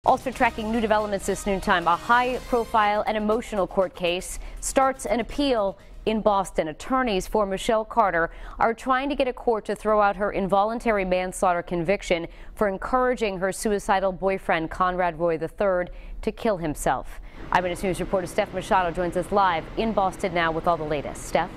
Also tracking new developments this noontime. A high-profile and emotional court case starts an appeal in Boston. Attorneys for Michelle Carter are trying to get a court to throw out her involuntary manslaughter conviction for encouraging her suicidal boyfriend, Conrad Roy III, to kill himself. Eyewitness News reporter Steph Machado joins us live in Boston now with all the latest. Steph?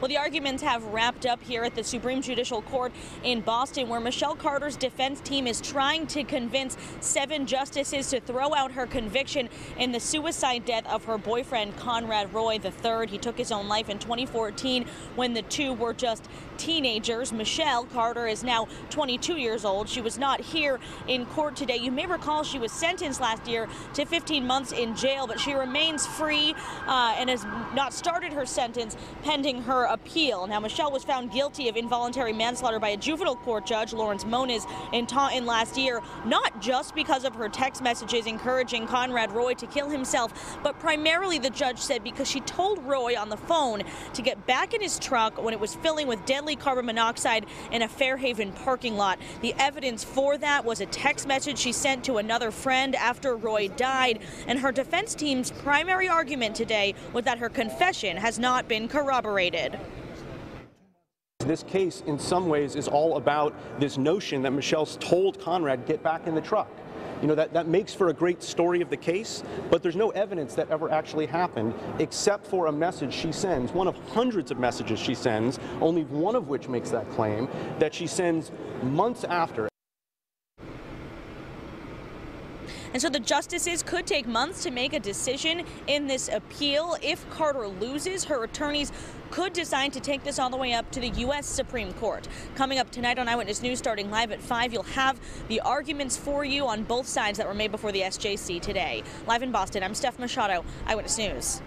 Well, the arguments have wrapped up here at the Supreme Judicial Court in Boston, where Michelle Carter's defense team is trying to convince 7 justices to throw out her conviction in the suicide death of her boyfriend, Conrad Roy III. He took his own life in 2014 when the two were just teenagers. Michelle Carter is now 22 years old. She was not here in court today. You may recall she was sentenced last year to 15 months in jail, but she remains free and has not started her sentence pending her appeal. Now, Michelle was found guilty of involuntary manslaughter by a juvenile court judge, Lawrence Moniz, in Taunton last year, not just because of her text messages encouraging Conrad Roy to kill himself, but primarily, the judge said, because she told Roy on the phone to get back in his truck when it was filling with deadly carbon monoxide in a Fairhaven parking lot. The evidence for that was a text message she sent to another friend after Roy died, and her defense team's primary argument today was that her confession has not been corroborated. This case, in some ways, is all about this notion that Michelle's told Conrad, get back in the truck. You know, that makes for a great story of the case, but there's no evidence that ever actually happened except for a message she sends, one of hundreds of messages she sends, only one of which makes that claim, that she sends months after. And so the justices could take months to make a decision in this appeal. If Carter loses, her attorneys could decide to take this all the way up to the U.S. Supreme Court. Coming up tonight on Eyewitness News, starting live at 5, you'll have the arguments for you on both sides that were made before the SJC today. Live in Boston, I'm Steph Machado, Eyewitness News.